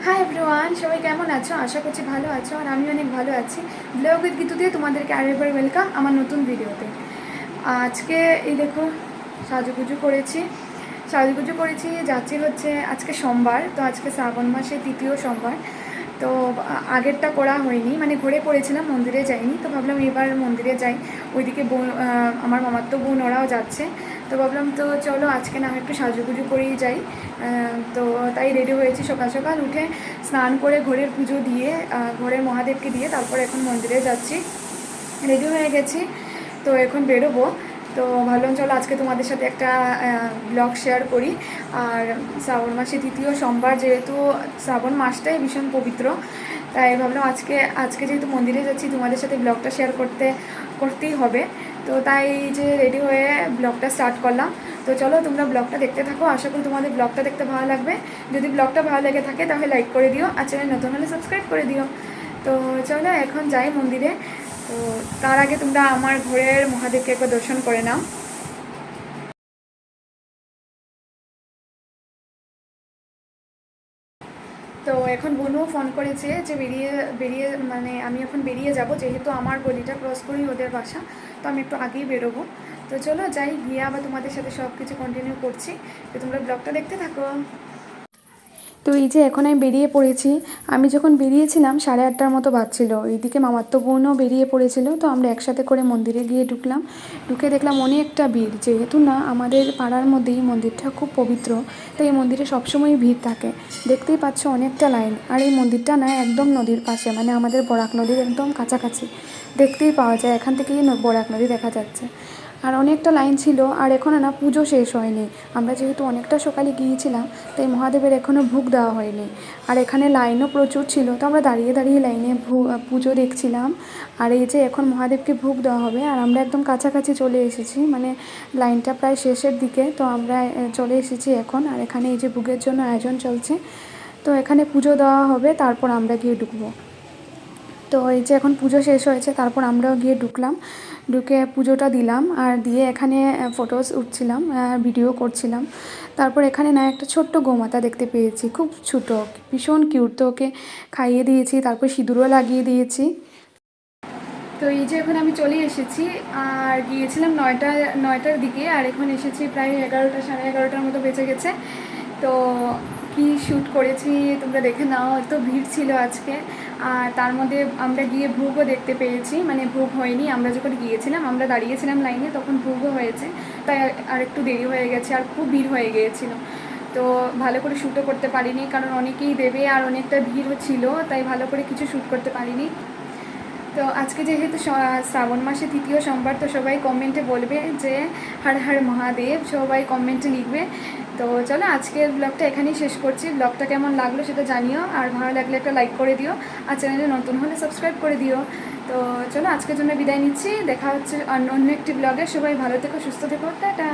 Hi everyone, সবাই কেমন আছো? আশা করছি ভালো আছো, আর আমি অনেক ভালো আছি। ব্লগ উইথ গীতু দিয়ে তোমাদেরকে আরেকবার ওয়েলকাম আমার নতুন ভিডিওতে। আজকে এই দেখো সাজুগুজু করেছি যাচ্ছি হচ্ছে আজকে সোমবার, তো আজকে শ্রাবণ মাসের তৃতীয় সোমবার। তো আগেরটা করা হয়নি, মানে ঘুরে পড়েছিলাম, মন্দিরে যাইনি। তো ভাবলাম এবার মন্দিরে যাই। ওইদিকে বোন, আমার মামার তো বোন, ওরাও যাচ্ছে। তো ভাবলাম তো চলো আজকে না একটু সাজুগুজু করেই যাই। তো তাই রেডি হয়েছি, সকাল সকাল উঠে স্নান করে ঘরের পুজো দিয়ে, ঘরের মহাদেবকে দিয়ে তারপর এখন মন্দিরে যাচ্ছি। রেডি হয়ে গেছি, তো এখন বেরোবো। তো ভাবলাম চলো আজকে তোমাদের সাথে একটা ব্লগ শেয়ার করি। আর শ্রাবণ মাসে তৃতীয় সোমবার, যেহেতু শ্রাবণ মাসটাই ভীষণ পবিত্র, তাই ভাবলাম আজকে আজকে যেহেতু মন্দিরে যাচ্ছি তোমাদের সাথে ব্লগটা শেয়ার করতেই হবে। তো তাই যে রেডি হয়ে ব্লগটা স্টার্ট করলাম। তো চলো তোমরা ব্লগটা দেখতে থাকো, আশা করি তোমাদের ব্লগটা দেখতে ভালো লাগবে। যদি ব্লগটা ভালো লেগে থাকে তাহলে লাইক করে দিও, আর চ্যানেল নতুন হলে সাবস্ক্রাইব করে দিও। তো চলো এখন যাই মন্দিরে। তো তার আগে তোমরা আমার ঘরের মহাদেবকে একবার দর্শন করে নাও। তো এখন বোনও ফোন করেছে যে বেরিয়ে বেরিয়ে মানে আমি এখন বেরিয়ে যাব, যেহেতু আমার গলিটা ক্রস করেই ওদের বাসা। তো আমি একটু আগেই বেরোবো। তো চলো যাই, গিয়ে আবার তোমাদের সাথে সব কিছু কন্টিনিউ করছি। তো তোমরা ব্লগটা দেখতে থাকো। তো এই যে এখন আমি বেরিয়ে পড়েছি। আমি যখন বেরিয়েছিলাম 8:30টার মতো বাজছিল। এইদিকে মামাতো বোনও বেরিয়ে পড়েছিল, তো আমরা একসাথে করে মন্দিরে গিয়ে ঢুকলাম। ঢুকে দেখলাম অনেকটা ভিড়, যেহেতু না আমাদের পাড়ার মধ্যেই মন্দিরটা খুব পবিত্র, তাই এই মন্দিরে সবসময় ভিড় থাকে। দেখতেই পাচ্ছ অনেকটা লাইন। আর এই মন্দিরটা না একদম নদীর পাশে, মানে আমাদের বরাক নদীর একদম কাছাকাছি। দেখতেই পাওয়া যায়, এখান থেকেই বরাক নদী দেখা যাচ্ছে। আর অনেকটা লাইন ছিল, আর এখনও না পুজো শেষ হয়নি। আমরা যেহেতু অনেকটা সকালে গিয়েছিলাম, তাই মহাদেবের এখনও ভোগ দেওয়া হয়নি। আর এখানে লাইনও প্রচুর ছিল, তো আমরা দাঁড়িয়ে দাঁড়িয়ে লাইনে পুজো দেখছিলাম। আর এই যে এখন মহাদেবকে ভোগ দেওয়া হবে, আর আমরা একদম কাছাকাছি চলে এসেছি, মানে লাইনটা প্রায় শেষের দিকে। তো আমরা চলে এসেছি এখন, আর এখানে এই যে ভোগের জন্য আয়োজন চলছে। তো এখানে পুজো দেওয়া হবে, তারপর আমরা গিয়ে ঢুকবো। তো এই যে এখন পুজো শেষ হয়েছে, তারপর আমরাও গিয়ে ঢুকলাম। ঢুকে পুজোটা দিলাম, আর দিয়ে এখানে ফটোস উঠছিলাম, ভিডিও করছিলাম। তারপর এখানে না একটা ছোট্ট গোমাতা দেখতে পেয়েছি, খুব ছোটো, ভীষণ কিউট। তো ওকে খাইয়ে দিয়েছি, তারপর সিঁদুরও লাগিয়ে দিয়েছি। তো এই যে এখন আমি চলে এসেছি, আর গিয়েছিলাম নয়টার দিকে, আর এখন এসেছি প্রায় 11টা, 11:30টার মতো বেঁচে গেছে। তো কি শ্যুট করেছি তোমরা দেখে নাও, এত ভিড় ছিল আজকে। আর তার মধ্যে আমরা গিয়ে ভোগও দেখতে পেয়েছি, মানে ভোগ হয়নি, আমরা যখন গিয়েছিলাম আমরা দাঁড়িয়েছিলাম লাইনে, তখন ভোগও হয়েছে। তাই আর একটু দেরি হয়ে গেছে, আর খুব ভিড় হয়ে গিয়েছিলো। তো ভালো করে শ্যুটও করতে পারিনি, কারণ অনেকেই দেবে আর অনেকটা ভিড় ছিল, তাই ভালো করে কিছু শ্যুট করতে পারিনি। তো আজকে যেহেতু শ্রাবণ মাসে তৃতীয় সোমবার, তো সবাই কমেন্টে বলবে যে হর হর মহাদেব, সবাই কমেন্টে লিখবে। তো চলো আজকের ব্লগটা এখানেই শেষ করছি। ব্লগটা কেমন লাগলো সেটা জানিও, আর ভালো লাগলে একটা লাইক করে দিও, আর চ্যানেলে নতুন হলে সাবস্ক্রাইব করে দিও। তো চলো আজকের জন্য বিদায় নিচ্ছি, দেখা হচ্ছে অন্য একটি ব্লগে। সবাই ভালো থেকো, সুস্থ থেকো, টাটা।